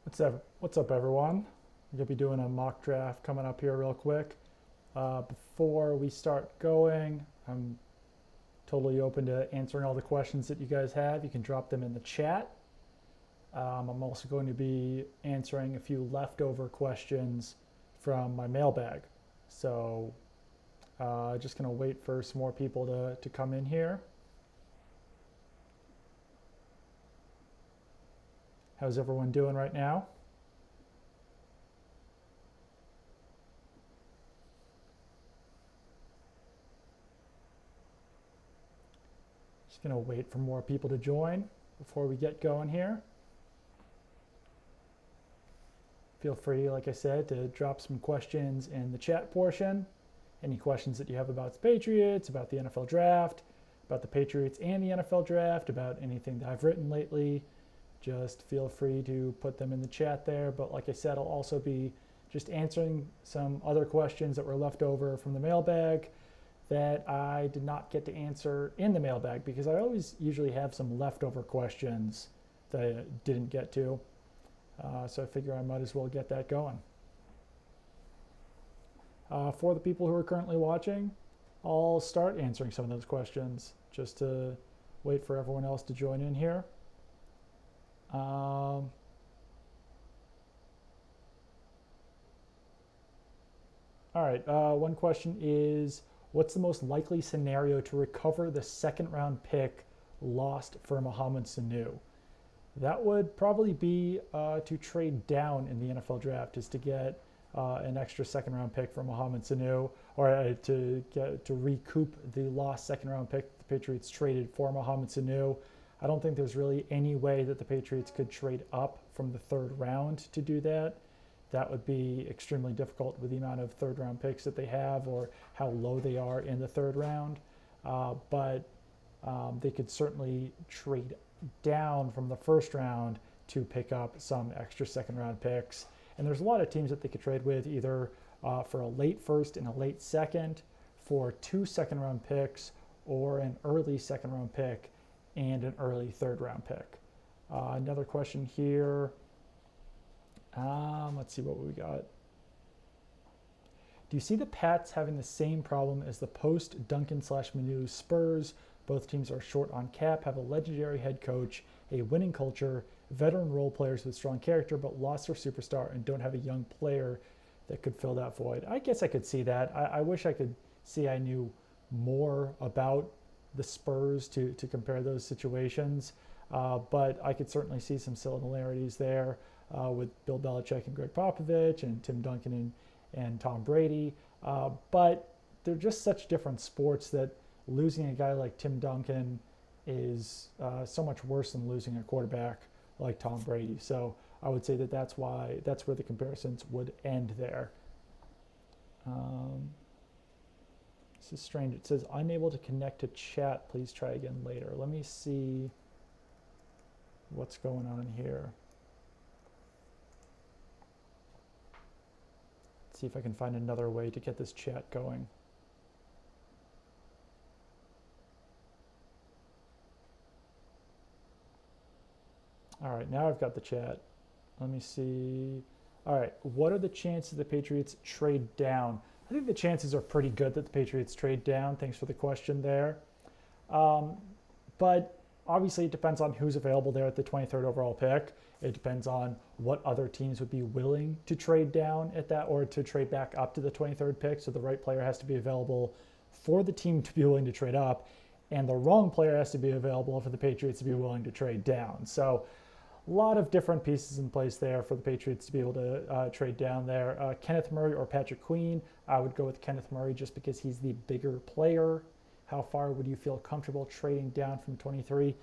What's up, everyone? We're gonna be doing a mock draft coming up here real quick. Before we start going, I'm totally open to answering all the questions that you guys have. You can drop them in the chat. I'm also going to be answering a few leftover questions from my mailbag. So just gonna wait for some more people to come in here. How's everyone doing right now? Just gonna wait for more people to join before we get going here. Feel free, like I said, to drop some questions in the chat portion. Any questions that you have about the Patriots, about the NFL draft, about the Patriots and the NFL draft, about anything that I've written lately, just feel free to put them in the chat there. But like I said, I'll also be just answering some other questions that were left over from the mailbag that I did not get to answer in the mailbag because I always usually have some leftover questions that I didn't get to. So I figure I might as well get that going. For the people who are currently watching, I'll start answering some of those questions just to wait for everyone else to join in here. All right, one question is, what's the most likely scenario to recover the second round pick lost for Mohamed Sanu? That would probably be to trade down in the NFL draft, is to get an extra second round pick for Mohamed Sanu, or to recoup the lost second round pick the Patriots traded for Mohamed Sanu. I don't think there's really any way that the Patriots could trade up from the third round to do that. That would be extremely difficult with the amount of third round picks that they have or how low they are in the third round. But they could certainly trade down from the first round to pick up some extra second round picks. And there's a lot of teams that they could trade with, either for a late first and a late second, for 2 second round picks, or an early second round pick and an early third round pick. Another question here. Let's see what we got. Do you see the Pats having the same problem as the post Duncan / Manu Spurs? Both teams are short on cap, have a legendary head coach, a winning culture, veteran role players with strong character, but lost their superstar and don't have a young player that could fill that void. I guess I could see that. I wish I could see I knew more about the Spurs to compare those situations, but I could certainly see some similarities there with Bill Belichick and Greg Popovich and Tim Duncan and Tom Brady. But they're just such different sports that losing a guy like Tim Duncan is so much worse than losing a quarterback like Tom Brady. So I would say that that's where the comparisons would end there. This is strange. It says unable to connect to chat. Please try again later. Let me see what's going on here. Let's see if I can find another way to get this chat going. All right, now I've got the chat. Let me see. All right, what are the chances the Patriots trade down? I think the chances are pretty good that the Patriots trade down. Thanks for the question there. But obviously it depends on who's available there at the 23rd overall pick. It depends on what other teams would be willing to trade down at that, or to trade back up to the 23rd pick. So the right player has to be available for the team to be willing to trade up, and the wrong player has to be available for the Patriots to be willing to trade down. So a lot of different pieces in place there for the Patriots to be able to trade down there. Kenneth Murray or Patrick Queen, I would go with Kenneth Murray just because he's the bigger player. How far would you feel comfortable trading down from 23?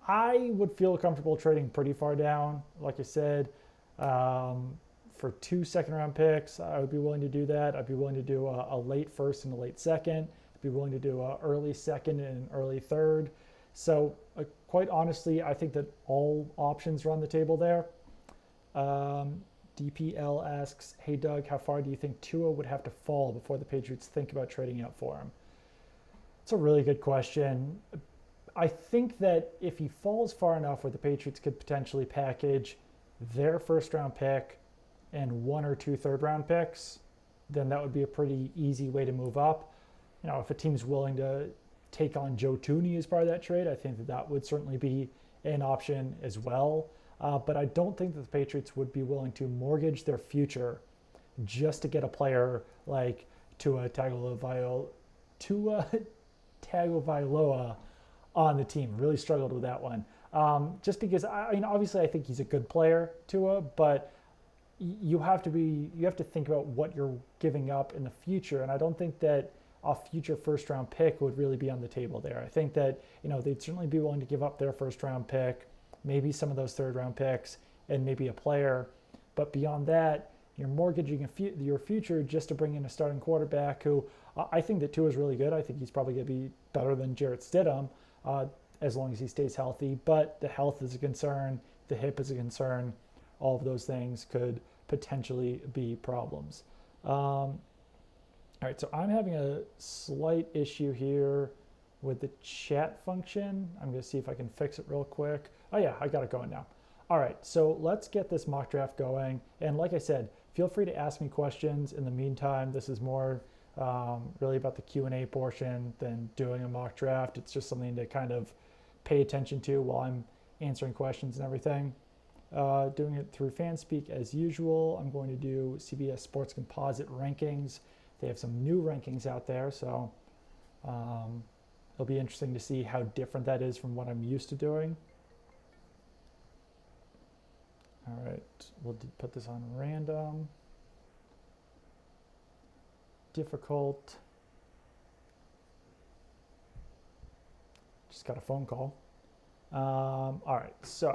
I would feel comfortable trading pretty far down. Like I said, for 2 second round picks, I would be willing to do that. I'd be willing to do a late first and a late second. I'd be willing to do an early second and an early third. So quite honestly, I think that all options are on the table there. DPL asks, hey Doug, how far do you think Tua would have to fall before the Patriots think about trading out for him? It's a really good question. I think that if he falls far enough where the Patriots could potentially package their first round pick and one or two third round picks, then that would be a pretty easy way to move up. If a team's willing to take on Joe Thuney as part of that trade, I think that that would certainly be an option as well. But I don't think that the Patriots would be willing to mortgage their future just to get a player like Tua Tagovailoa on the team. Really struggled with that one. Just because, obviously I think he's a good player, Tua, but you have to think about what you're giving up in the future. And I don't think that a future first round pick would really be on the table there. I think that, they'd certainly be willing to give up their first round pick, maybe some of those third round picks, and maybe a player. But beyond that, you're mortgaging your future just to bring in a starting quarterback who I think that Tua is really good. I think he's probably going to be better than Jarrett Stidham as long as he stays healthy. But the health is a concern. The hip is a concern. All of those things could potentially be problems. All right, so I'm having a slight issue here with the chat function. I'm going to see if I can fix it real quick. Oh yeah, I got it going now. All right, so let's get this mock draft going. And like I said, feel free to ask me questions in the meantime. This is more really about the Q&A portion than doing a mock draft. It's just something to kind of pay attention to while I'm answering questions and everything. Doing it through FanSpeak as usual. I'm going to do CBS Sports Composite rankings. They have some new rankings out there, so it'll be interesting to see how different that is from what I'm used to doing. All right, we'll put this on random. Difficult. Just got a phone call. All right, so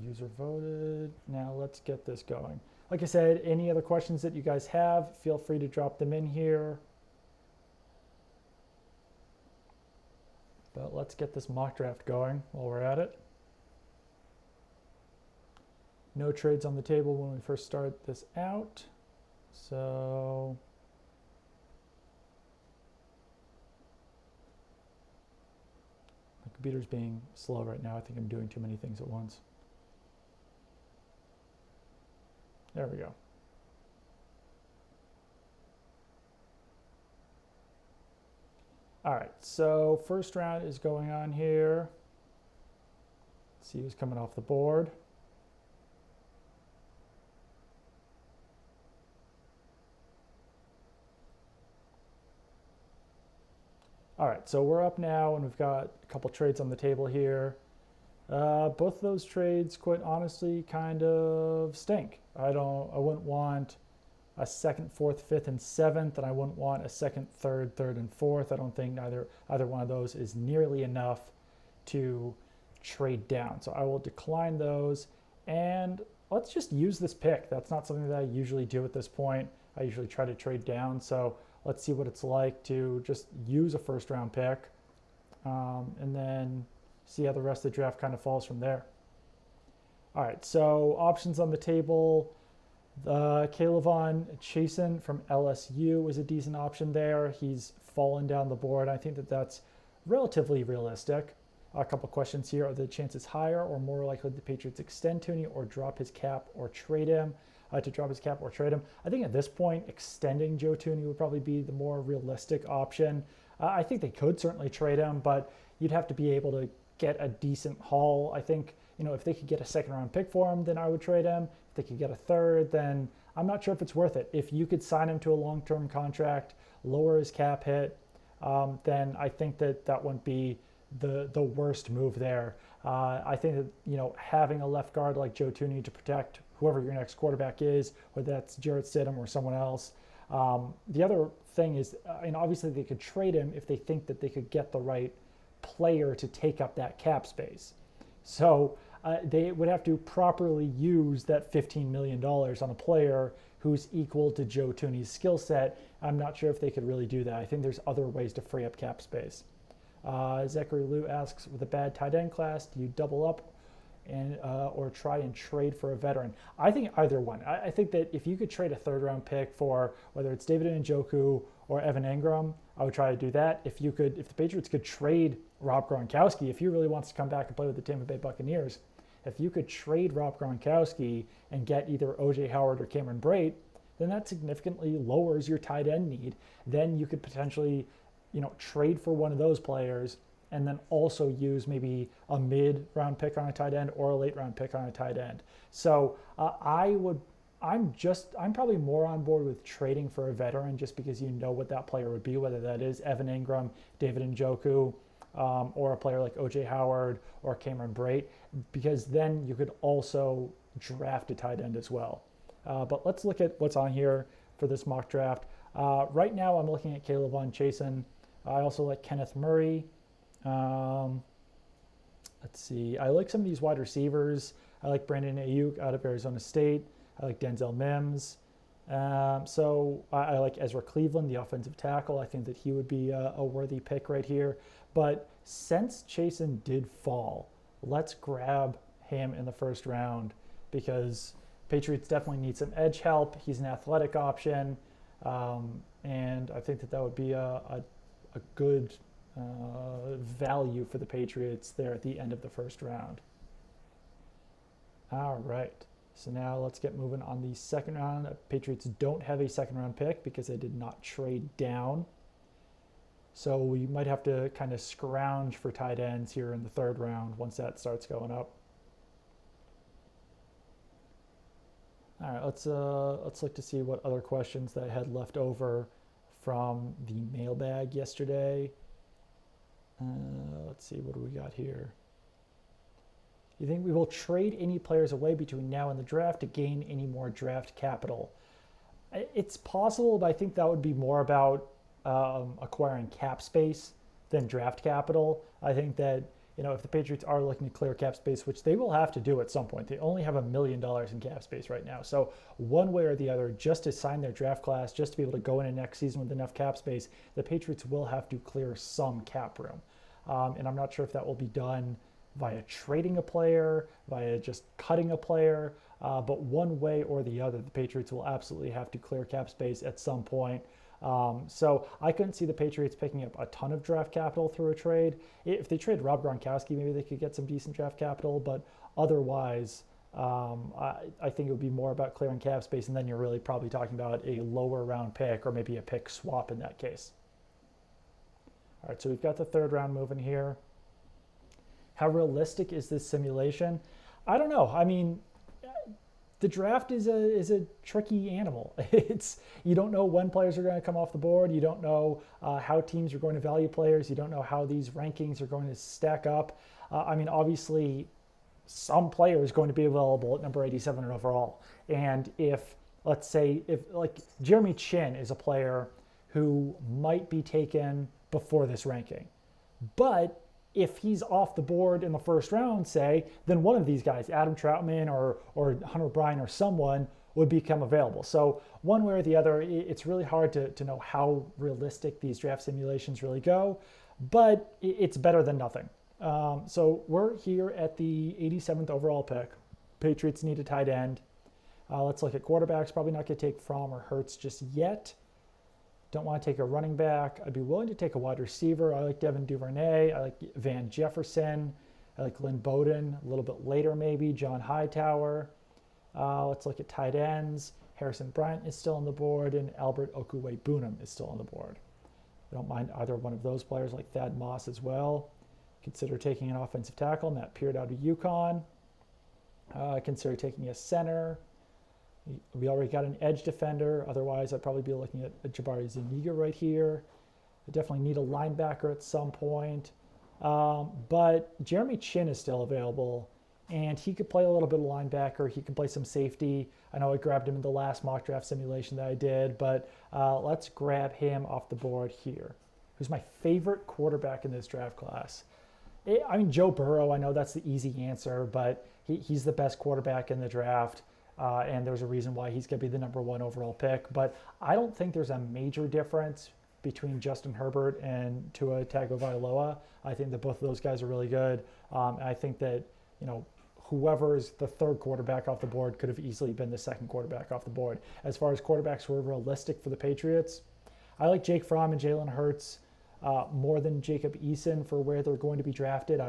user voted. Now let's get this going. Like I said, any other questions that you guys have, feel free to drop them in here. But let's get this mock draft going while we're at it. No trades on the table when we first start this out. So my computer's being slow right now. I think I'm doing too many things at once. There we go. All right, so first round is going on here. Let's see who's coming off the board. All right, so we're up now and we've got a couple trades on the table here. Both of those trades, quite honestly, kind of stink. I wouldn't want a second, fourth, fifth, and seventh, and I wouldn't want a second, third, and fourth. I don't think either one of those is nearly enough to trade down. So I will decline those, and let's just use this pick. That's not something that I usually do at this point. I usually try to trade down, so let's see what it's like to just use a first round pick, and then see how the rest of the draft kind of falls from there. All right, so options on the table. K'Lavon Chaisson from LSU is a decent option there. He's fallen down the board. I think that that's relatively realistic. A couple questions here. Are the chances higher or more likely the Patriots extend Thuney or drop his cap or trade him? I think at this point, extending Joe Thuney would probably be the more realistic option. I think they could certainly trade him, but you'd have to be able to get a decent haul. I think, if they could get a second round pick for him, then I would trade him. If they could get a third, then I'm not sure if it's worth it. If you could sign him to a long-term contract, lower his cap hit, then I think that wouldn't be the worst move there. I think that, having a left guard like Joe Thuney to protect whoever your next quarterback is, whether that's Jarrett Stidham or someone else. The other thing is, obviously they could trade him if they think that they could get the right player to take up that cap space. So they would have to properly use that $15 million on a player who's equal to Joe Thuney's skill set. I'm not sure if they could really do that. I think there's other ways to free up cap space. Zachary Liu asks, with a bad tight end class, do you double up and or try and trade for a veteran? I think either one. I think that if you could trade a third round pick for whether it's David Njoku or Evan Engram, I would try to do that. If the Patriots could trade Rob Gronkowski, if he really wants to come back and play with the Tampa Bay Buccaneers, If you could trade Rob Gronkowski and get either OJ Howard or Cameron Brate, then that significantly lowers your tight end need. Then you could potentially, trade for one of those players and then also use maybe a mid-round pick on a tight end or a late-round pick on a tight end. So I'm probably more on board with trading for a veteran just because you know what that player would be, whether that is Evan Ingram, David Njoku, or a player like OJ Howard or Cameron Brate, because then you could also draft a tight end as well. But let's look at what's on here for this mock draft. Right now, I'm looking at Caleb Von Chasen. I also like Kenneth Murray. Let's see. I like some of these wide receivers. I like Brandon Ayuk out of Arizona State. I like Denzel Mims. So I like Ezra Cleveland, the offensive tackle. I think that he would be a worthy pick right here. But since Chasen did fall, let's grab him in the first round because Patriots definitely need some edge help. He's an athletic option. And I think that would be a good value for the Patriots there at the end of the first round. All right. So now let's get moving on the second round. Patriots don't have a second round pick because they did not trade down. So we might have to kind of scrounge for tight ends here in the third round once that starts going up. All right, let's look to see what other questions that I had left over from the mailbag yesterday. Let's see, what do we got here? You think we will trade any players away between now and the draft to gain any more draft capital? It's possible, but I think that would be more about acquiring cap space than draft capital. I think that, if the Patriots are looking to clear cap space, which they will have to do at some point, they only have $1 million in cap space right now. So one way or the other, just to sign their draft class, just to be able to go into next season with enough cap space, the Patriots will have to clear some cap room. And I'm not sure if that will be done via trading a player, via just cutting a player, but one way or the other, the Patriots will absolutely have to clear cap space at some point. So I couldn't see the Patriots picking up a ton of draft capital through a trade. If they trade Rob Gronkowski, maybe they could get some decent draft capital, but otherwise, I think it would be more about clearing cap space, and then you're really probably talking about a lower round pick or maybe a pick swap in that case. All right, so we've got the third round moving here. How realistic is this simulation? I don't know. I mean, the draft is a tricky animal. You don't know when players are going to come off the board. You don't know how teams are going to value players. You don't know how these rankings are going to stack up. Obviously, some player is going to be available at number 87 overall. And if Jeremy Chin is a player who might be taken before this ranking, but if he's off the board in the first round, say, then one of these guys, Adam Troutman or Hunter Bryan or someone, would become available. So one way or the other, it's really hard to know how realistic these draft simulations really go, but it's better than nothing. So we're here at the 87th overall pick. Patriots need a tight end. Let's look at quarterbacks. Probably not going to take Fromm or Hurts just yet. Don't want to take a running back. I'd be willing to take a wide receiver. I like Devin Duvernay. I like Van Jefferson. I like Lynn Bowden. A little bit later maybe, John Hightower. Let's look at tight ends. Harrison Bryant is still on the board, and Albert Okwuegbunam is still on the board. I don't mind either one of those players, like Thad Moss as well. Consider taking an offensive tackle, Matt Peart out of UConn. Consider taking a center. We already got an edge defender. Otherwise, I'd probably be looking at Jabari Zuniga right here. I definitely need a linebacker at some point. But Jeremy Chin is still available, and he could play a little bit of linebacker. He can play some safety. I know I grabbed him in the last mock draft simulation that I did, but let's grab him off the board here. Who's my favorite quarterback in this draft class? Joe Burrow, I know that's the easy answer, but he's the best quarterback in the draft. And there's a reason why he's going to be the number 1 overall pick. But I don't think there's a major difference between Justin Herbert and Tua Tagovailoa. I think that both of those guys are really good. And I think that, whoever is the third quarterback off the board could have easily been the second quarterback off the board. As far as quarterbacks who are realistic for the Patriots, I like Jake Fromm and Jalen Hurts more than Jacob Eason for where they're going to be drafted.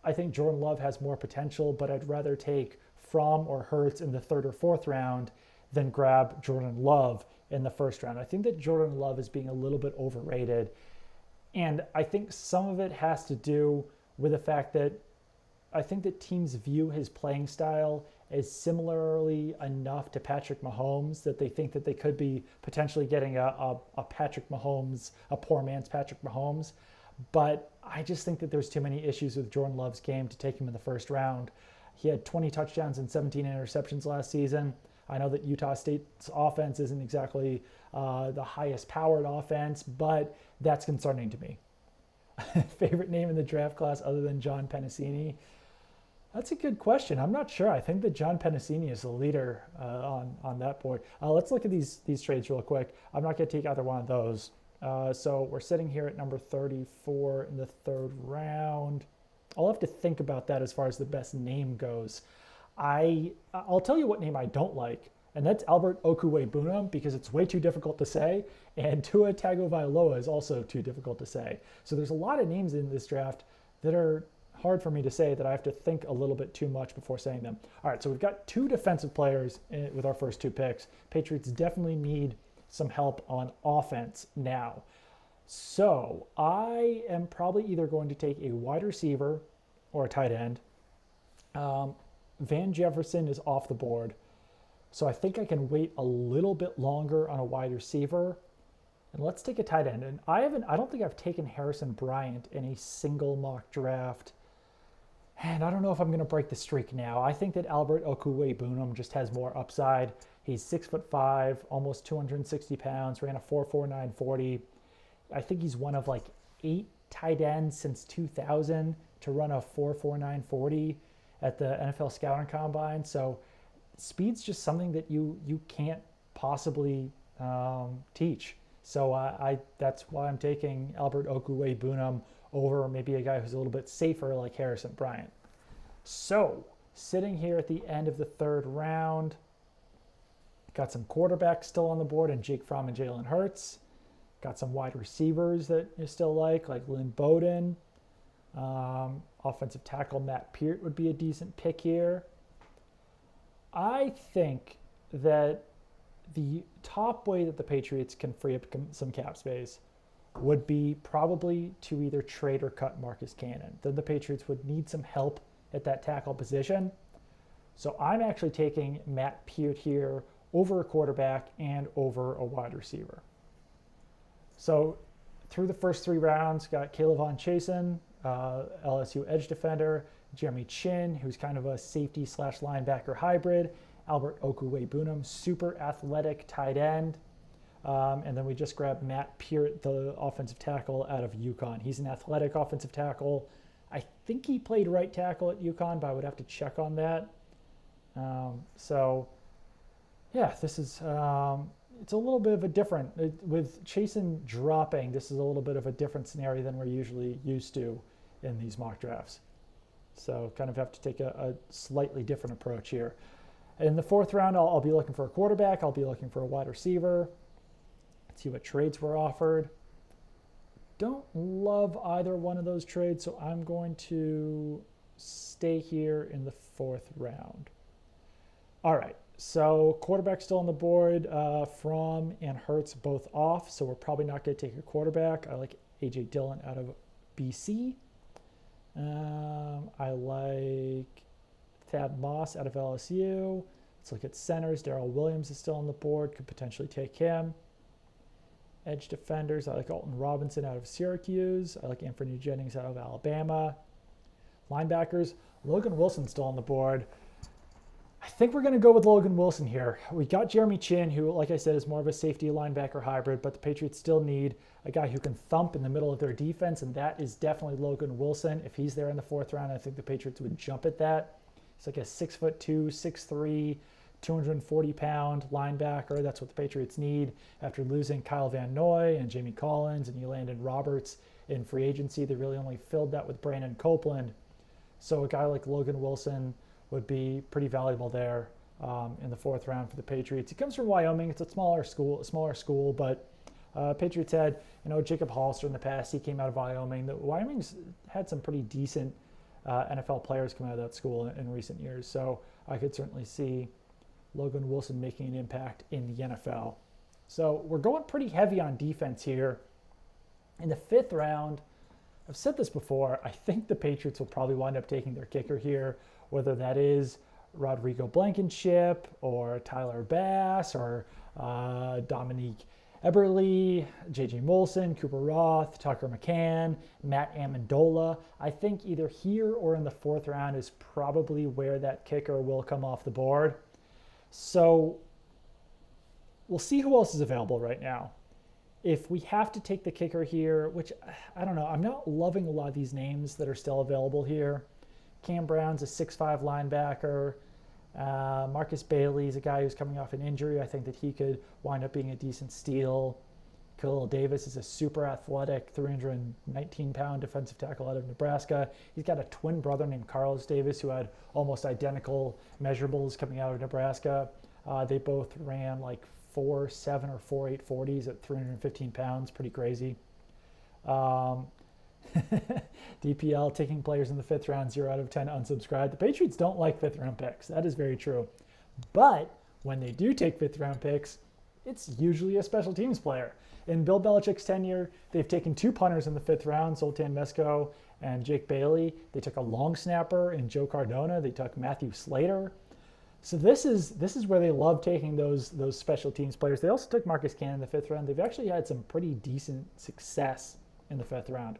I think Jordan Love has more potential, but I'd rather take Fromm or Hurts in the third or fourth round than grab Jordan Love in the first round. I think that Jordan Love is being a little bit overrated. And I think some of it has to do with the fact that I think that teams view his playing style as similarly enough to Patrick Mahomes that they think that they could be potentially getting a Patrick Mahomes, a poor man's Patrick Mahomes. But I just think that there's too many issues with Jordan Love's game to take him in the first round. He had 20 touchdowns and 17 interceptions last season. I know that Utah State's offense isn't exactly the highest powered offense, but that's concerning to me. Favorite name in the draft class other than John Penisini? That's a good question. I'm not sure. I think that John Penisini is the leader on that board. Let's look at these trades real quick. I'm not going to take either one of those. So we're sitting here at number 34 in the third round. I'll have to think about that as far as the best name goes. I'll tell you what name I don't like, and that's Albert Okwuegbunam, because it's way too difficult to say, and Tua Tagovailoa is also too difficult to say. So there's a lot of names in this draft that are hard for me to say, that I have to think a little bit too much before saying them. All right, so we've got two defensive players with our first two picks. Patriots definitely need some help on offense now. So I am probably either going to take a wide receiver or a tight end. Van Jefferson is off the board, so I think I can wait a little bit longer on a wide receiver. And let's take a tight end. And I don't think I've taken Harrison Bryant in a single mock draft. And I don't know if I'm going to break the streak now. I think that Albert Okwuegbunam just has more upside. He's 6'5", almost 260 pounds, ran a 4.49 40. I think he's one of like 8 tight ends since 2000 to run a 4.49 40 at the NFL Scouting Combine. So speed's just something that you can't possibly teach. So that's why I'm taking Albert Okwuegbunam over maybe a guy who's a little bit safer like Harrison Bryant. So sitting here at the end of the third round, got some quarterbacks still on the board and Jake Fromm and Jalen Hurts. Got some wide receivers that you still like Lynn Bowden. Offensive tackle Matt Peart would be a decent pick here. I think that the top way that the Patriots can free up some cap space would be probably to either trade or cut Marcus Cannon. Then the Patriots would need some help at that tackle position. So I'm actually taking Matt Peart here over a quarterback and over a wide receiver. So through the first 3 rounds, got K'Lavon Chaisson, LSU edge defender, Jeremy Chinn, who's kind of a safety / linebacker hybrid, Albert Okwuegbunam, super athletic tight end. And then we just grabbed Matt Peart, the offensive tackle out of UConn. He's an athletic offensive tackle. I think he played right tackle at UConn, but I would have to check on that. Yeah, this is, it's a little bit of a different, with Chaisson dropping, this is a little bit of a different scenario than we're usually used to in these mock drafts. So kind of have to take a slightly different approach here. In the fourth round, I'll be looking for a quarterback. I'll be looking for a wide receiver. Let's see what trades were offered. Don't love either one of those trades, so I'm going to stay here in the fourth round. All right, so quarterback still on the board. Fromm and Hurts both off, so we're probably not going to take a quarterback. I like A.J. Dillon out of BC. I like Thad Moss out of LSU. Let's look at centers. Darrell Williams is still on the board. Could potentially take him. Edge defenders. I like Alton Robinson out of Syracuse. I like Anthony Jennings out of Alabama. Linebackers. Logan Wilson still on the board. I think we're going to go with Logan Wilson here. We got Jeremy Chinn, who, like I said, is more of a safety linebacker hybrid, but the Patriots still need a guy who can thump in the middle of their defense, and that is definitely Logan Wilson. If he's there in the fourth round, I think the Patriots would jump at that. He's like a 6'2", 6'3", 240-pound linebacker. That's what the Patriots need after losing Kyle Van Noy and Jamie Collins and Elandon Roberts in free agency. They really only filled that with Brandon Copeland. So a guy like Logan Wilson would be pretty valuable there in the fourth round for the Patriots. He comes from Wyoming. It's a smaller school, but Patriots had, Jacob Hollister in the past. He came out of Wyoming. Wyoming's had some pretty decent NFL players come out of that school in recent years. So I could certainly see Logan Wilson making an impact in the NFL. So we're going pretty heavy on defense here. In the 5th round, I've said this before, I think the Patriots will probably wind up taking their kicker here, whether that is Rodrigo Blankenship or Tyler Bass or Dominique Eberle, J.J. Molson, Cooper Roth, Tucker McCann, Matt Amendola. I think either here or in the 4th round is probably where that kicker will come off the board. So we'll see who else is available right now. If we have to take the kicker here, which I don't know, I'm not loving a lot of these names that are still available here. Cam Brown's a 6'5 linebacker. Marcus Bailey's a guy who's coming off an injury. I think that he could wind up being a decent steal. Khalil Davis is a super athletic 319-pound defensive tackle out of Nebraska. He's got a twin brother named Carlos Davis who had almost identical measurables coming out of Nebraska. They both ran like 4.7 or 4.8 40s at 315 pounds. Pretty crazy. DPL taking players in the 5th round, 0 out of 10 unsubscribed. The Patriots don't like 5th round picks. That is very true. But when they do take 5th round picks, it's usually a special teams player. In Bill Belichick's tenure, they've taken 2 punters in the 5th round, Zoltan Mesko and Jake Bailey. They took a long snapper in Joe Cardona. They took Matthew Slater. So this is where they love taking those special teams players. They also took Marcus Cannon in the 5th round. They've actually had some pretty decent success in the 5th round.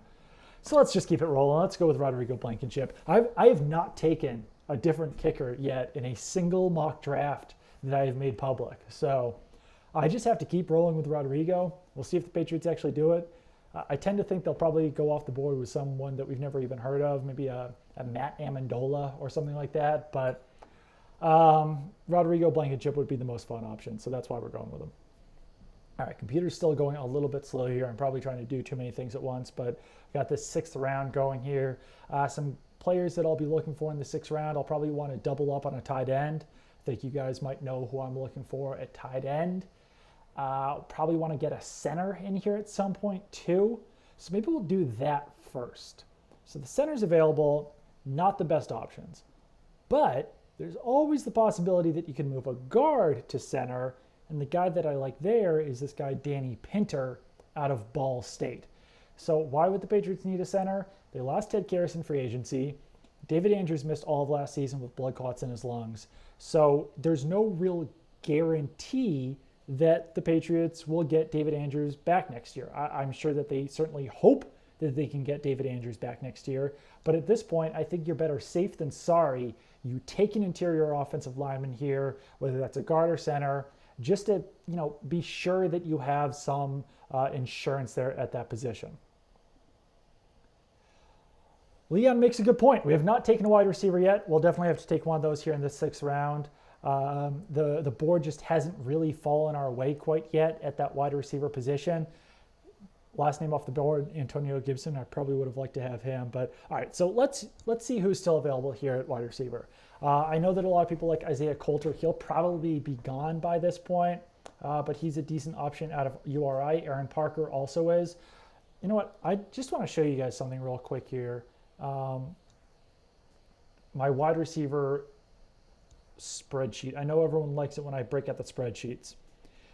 So let's just keep it rolling. Let's go with Rodrigo Blankenship. I have not taken a different kicker yet in a single mock draft that I have made public. So I just have to keep rolling with Rodrigo. We'll see if the Patriots actually do it. I tend to think they'll probably go off the board with someone that we've never even heard of, maybe a Matt Amendola or something like that. But Rodrigo Blankenship would be the most fun option. So that's why we're going with him. All right, computer's still going a little bit slow here. I'm probably trying to do too many things at once, but got this 6th round going here. Some players that I'll be looking for in the 6th round, I'll probably want to double up on a tight end. I think you guys might know who I'm looking for at tight end. Probably want to get a center in here at some point too. So maybe we'll do that first. So the center's available, not the best options. But there's always the possibility that you can move a guard to center. And the guy that I like there is this guy, Danny Pinter, out of Ball State. So why would the Patriots need a center? They lost Ted Karras in free agency. David Andrews missed all of last season with blood clots in his lungs. So there's no real guarantee that the Patriots will get David Andrews back next year. I'm sure that they certainly hope that they can get David Andrews back next year. But at this point, I think you're better safe than sorry. You take an interior offensive lineman here, whether that's a guard or center, just to be sure that you have some insurance there at that position. Leon makes a good point. We have not taken a wide receiver yet. We'll definitely have to take one of those here in the 6th round. The board just hasn't really fallen our way quite yet at that wide receiver position. Last name off the board, Antonio Gibson. I probably would have liked to have him. But all right, so let's see who's still available here at wide receiver. I know that a lot of people like Isaiah Coulter. He'll probably be gone by this point, but he's a decent option out of URI. Aaron Parker also is. You know what? I just want to show you guys something real quick here. My wide receiver spreadsheet. I know everyone likes it when I break out the spreadsheets.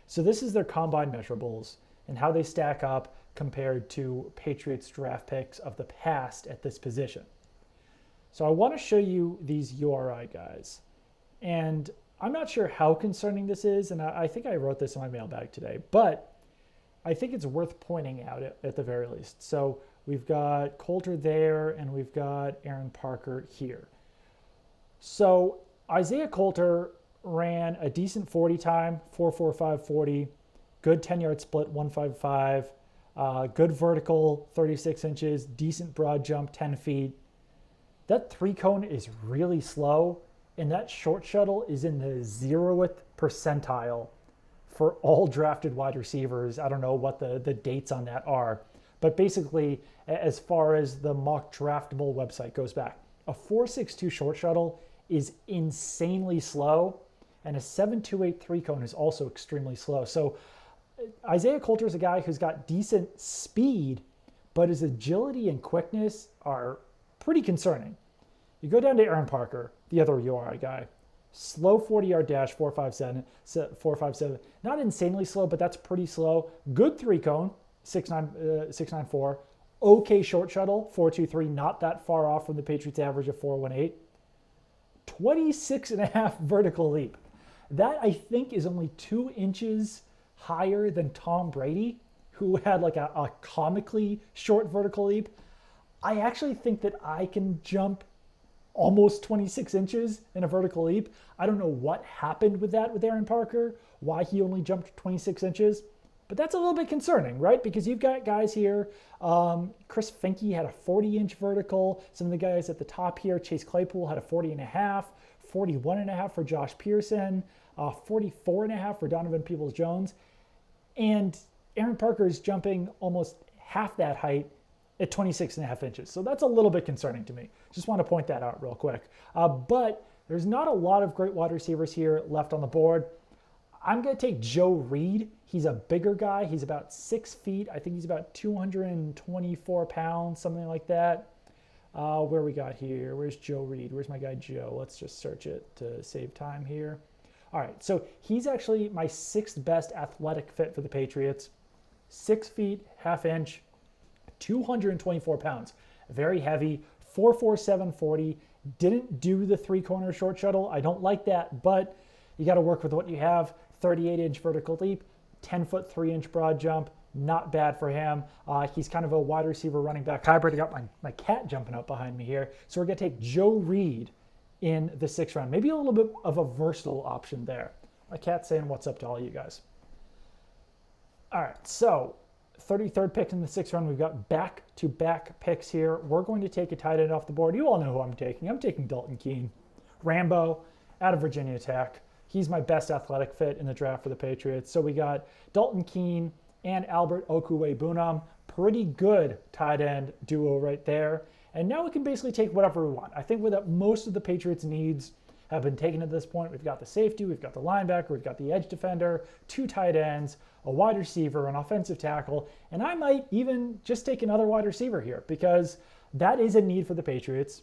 So this is their combine measurables and how they stack up compared to Patriots draft picks of the past at this position. So I want to show you these URI guys. And I'm not sure how concerning this is, and I think I wrote this in my mailbag today, but I think it's worth pointing out at the very least. So we've got Coulter there, and we've got Aaron Parker here. So Isaiah Coulter ran a decent 40 time, 4.45 40, good 10-yard split, 1.55, good vertical, 36 inches, decent broad jump, 10 feet. That 3-cone is really slow, and that short shuttle is in the 0th percentile for all drafted wide receivers. I don't know what the dates on that are, but basically, as far as the mock draftable website goes back, a 4.62 short shuttle is insanely slow, and a 7.28 3-cone is also extremely slow. So Isaiah Coulter is a guy who's got decent speed, but his agility and quickness are pretty concerning. You go down to Aaron Parker, the other URI guy. Slow 40-yard dash, 4.57. Not insanely slow, but that's pretty slow. Good three cone, 6.94. Okay short shuttle, 4.23. Not that far off from the Patriots average of 4.18. 26.5 vertical leap. That, I think, is only 2 inches higher than Tom Brady, who had like a comically short vertical leap. I actually think that I can jump almost 26 inches in a vertical leap. I don't know what happened with that with Aaron Parker, why he only jumped 26 inches, but that's a little bit concerning, right? Because you've got guys here, Chris Finke had a 40-inch vertical. Some of the guys at the top here, Chase Claypool had a 40.5, 41.5 for Josh Pearson, 44.5 for Donovan Peoples-Jones. And Aaron Parker is jumping almost half that height at 26.5 inches. So that's a little bit concerning to me. Just want to point that out real quick. But there's not a lot of great wide receivers here left on the board. I'm going to take Joe Reed. He's a bigger guy. He's about 6 feet. I think he's about 224 pounds, something like that. Where we got here? Where's Joe Reed? Where's my guy Joe? Let's just search it to save time here. All right, so he's actually my 6th best athletic fit for the Patriots. 6 feet, half inch, 224 pounds. Very heavy, 4.47 40. Didn't do the 3-corner short shuttle. I don't like that, but you got to work with what you have. 38-inch vertical leap, 10-foot 3-inch broad jump. Not bad for him. He's kind of a wide receiver running back hybrid. I got my cat jumping up behind me here. So we're going to take Joe Reed in the 6th round. Maybe a little bit of a versatile option there. My cat's saying what's up to all you guys. All right, so 33rd pick in the 6th round. We've got back-to-back picks here. We're going to take a tight end off the board. You all know who I'm taking. I'm taking Dalton Keene. Rambo out of Virginia Tech. He's my best athletic fit in the draft for the Patriots. So we got Dalton Keene and Albert Okwuegbunam. Pretty good tight end duo right there. And now we can basically take whatever we want. I think that most of the Patriots' needs have been taken at this point. We've got the safety, we've got the linebacker, we've got the edge defender, 2 tight ends, a wide receiver, an offensive tackle, and I might even just take another wide receiver here because that is a need for the Patriots.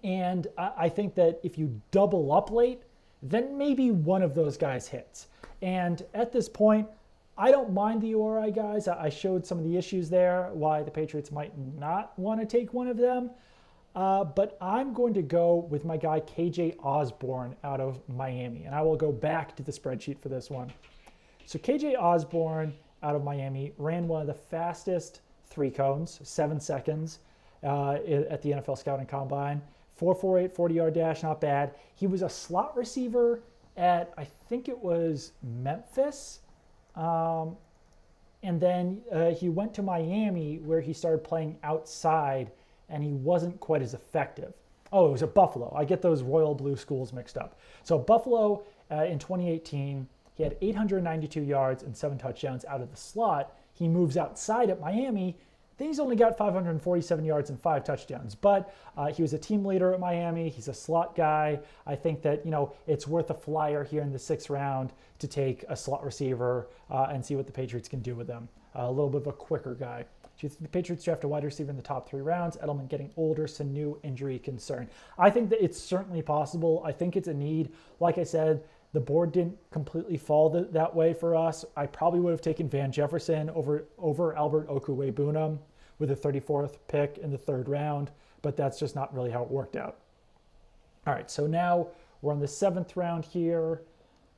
And I think that if you double up late, then maybe one of those guys hits. And at this point, I don't mind the URI guys. I showed some of the issues there, why the Patriots might not want to take one of them. But I'm going to go with my guy KJ Osborne out of Miami. And I will go back to the spreadsheet for this one. So KJ Osborne out of Miami ran one of the fastest 3 cones, 7 seconds at the NFL Scouting Combine. 4.48 40-yard dash, not bad. He was a slot receiver at, I think it was Memphis. And then he went to Miami where he started playing outside and he wasn't quite as effective. Oh, it was at Buffalo. I get those Royal Blue schools mixed up. So Buffalo in 2018, he had 892 yards and 7 touchdowns out of the slot. He moves outside at Miami. Then he's only got 547 yards and 5 touchdowns. But he was a team leader at Miami. He's a slot guy. I think that, it's worth a flyer here in the 6th round to take a slot receiver and see what the Patriots can do with them. A little bit of a quicker guy. The Patriots draft a wide receiver in the top 3 rounds. Edelman getting older, Sanu injury concern. I think that it's certainly possible. I think it's a need. Like I said, the board didn't completely fall that way for us. I probably would have taken Van Jefferson over Albert Okwuegbunam with the 34th pick in the 3rd round, but that's just not really how it worked out. All right, so now we're on the 7th round here.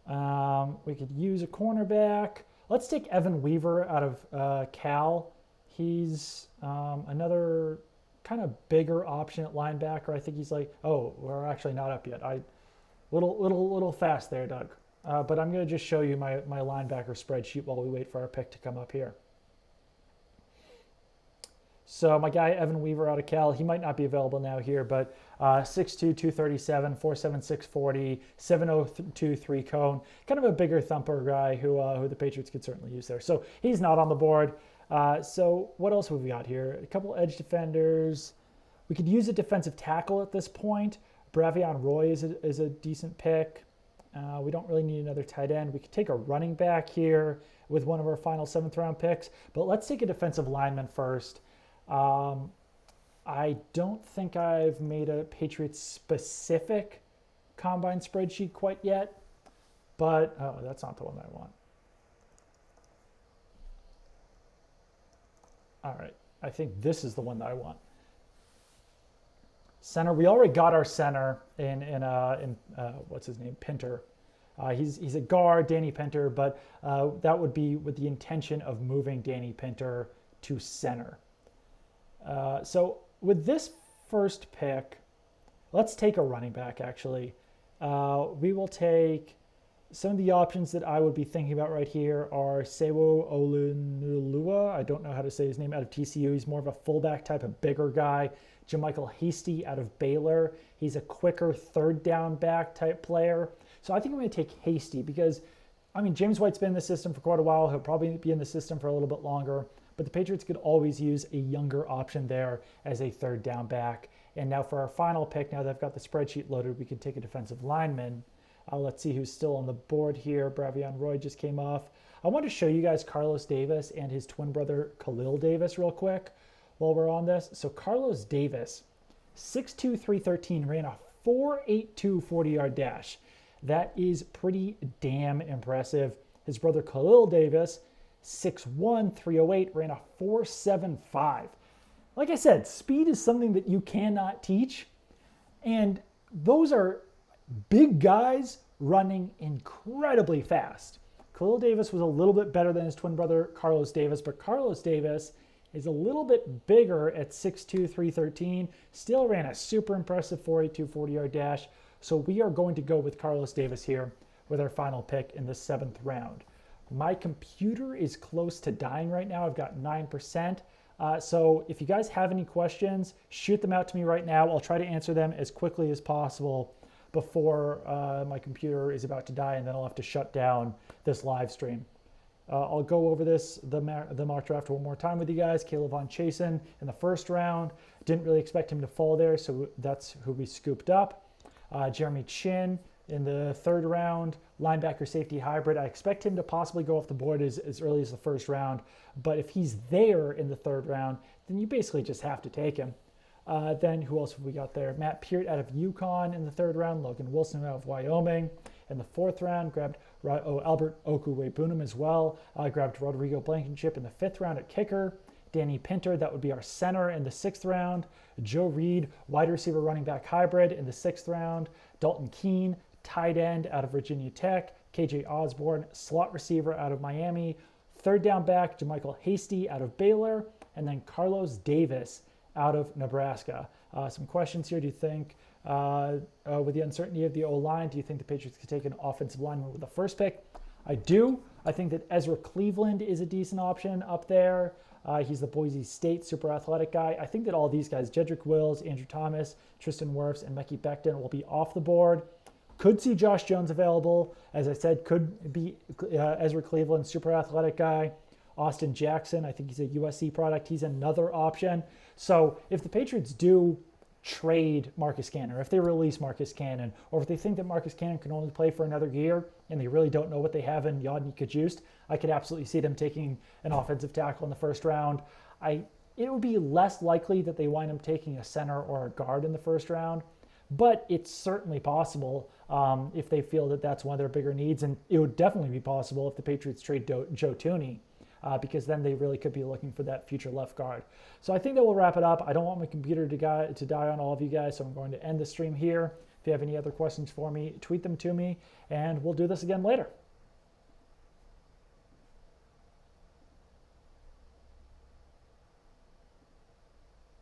We could use a cornerback. Let's take Evan Weaver out of Cal. He's another kind of bigger option at linebacker. I think he's we're actually not up yet. Little fast there, Doug. But I'm going to just show you my linebacker spreadsheet while we wait for our pick to come up here. So my guy, Evan Weaver out of Cal, he might not be available now here, but 6'2", 237, 4.76 40, 7.02 3 cone. Kind of a bigger thumper guy who the Patriots could certainly use there. So he's not on the board. So what else have we got here? A couple edge defenders. We could use a defensive tackle at this point. Bravion Roy is a decent pick. We don't really need another tight end. We could take a running back here with one of our final 7th round picks, but let's take a defensive lineman first. I don't think I've made a Patriots specific combine spreadsheet quite yet, but oh, that's not the one I want. All right, I think this is the one that I want. Center, we already got our center in what's his name, Pinter. He's a guard, Danny Pinter, but that would be with the intention of moving Danny Pinter to center. So with this first pick, let's take a running back, actually. We will take some of the options that I would be thinking about right here are Sewo Olunulua. I don't know how to say his name, out of TCU. He's more of a fullback type, a bigger guy. JaMycal Hasty out of Baylor. He's a quicker third down back type player. So I think I'm going to take Hasty because, I mean, James White's been in the system for quite a while. He'll probably be in the system for a little bit longer. But the Patriots could always use a younger option there as a third down back. And now for our final pick, now that I've got the spreadsheet loaded, we can take a defensive lineman. Let's see who's still on the board here. Bravion Roy just came off. I want to show you guys Carlos Davis and his twin brother Khalil Davis real quick while we're on this. So Carlos Davis, 6'2", 313, ran a 4.82 40-yard dash. That is pretty damn impressive. His brother Khalil Davis, 6'1", 308, ran a 4.75. Like I said, speed is something that you cannot teach. And those are big guys running incredibly fast. Khalil Davis was a little bit better than his twin brother Carlos Davis, but Carlos Davis is a little bit bigger at 6'2", 313. Still ran a super impressive 4.82 40-yard dash. So we are going to go with Carlos Davis here with our final pick in the 7th round. My computer is close to dying right now. I've got 9%. So if you guys have any questions, shoot them out to me right now. I'll try to answer them as quickly as possible before my computer is about to die, and then I'll have to shut down this live stream. I'll go over the mock draft one more time with you guys. Caleb Von Chasen in the 1st round. Didn't really expect him to fall there, so that's who we scooped up. Jeremy Chin in the 3rd round, linebacker safety hybrid. I expect him to possibly go off the board as early as the 1st round, but if he's there in the 3rd round, then you basically just have to take him. Then who else have we got there? Matt Peart out of UConn in the 3rd round. Logan Wilson out of Wyoming. In the 4th round, grabbed Albert Okwuegbunam as well. Grabbed Rodrigo Blankenship in the 5th round at kicker. Danny Pinter, that would be our center in the 6th round. Joe Reed, wide receiver running back hybrid in the 6th round. Dalton Keene, tight end out of Virginia Tech. KJ Osborne, slot receiver out of Miami. 3rd down back, JaMycal Hasty out of Baylor. And then Carlos Davis out of Nebraska. Some questions here. Do you think, with the uncertainty of the O-line, do you think the Patriots could take an offensive lineman with the 1st pick? I do. I think that Ezra Cleveland is a decent option up there. He's the Boise State super athletic guy. I think that all these guys, Jedrick Wills, Andrew Thomas, Tristan Wirfs, and Mekhi Becton will be off the board. Could see Josh Jones available. As I said, could be Ezra Cleveland, super athletic guy. Austin Jackson, I think he's a USC product. He's another option. So if the Patriots do trade Marcus Cannon, or if they release Marcus Cannon, or if they think that Marcus Cannon can only play for another year and they really don't know what they have in Yodny Kajust, I could absolutely see them taking an offensive tackle in the 1st round. It would be less likely that they wind up taking a center or a guard in the 1st round, but it's certainly possible if they feel that that's one of their bigger needs, and it would definitely be possible if the Patriots trade Joe Thuney. Because then they really could be looking for that future left guard. So I think that will wrap it up. I don't want my computer to die on all of you guys, so I'm going to end the stream here. If you have any other questions for me, tweet them to me, and we'll do this again later.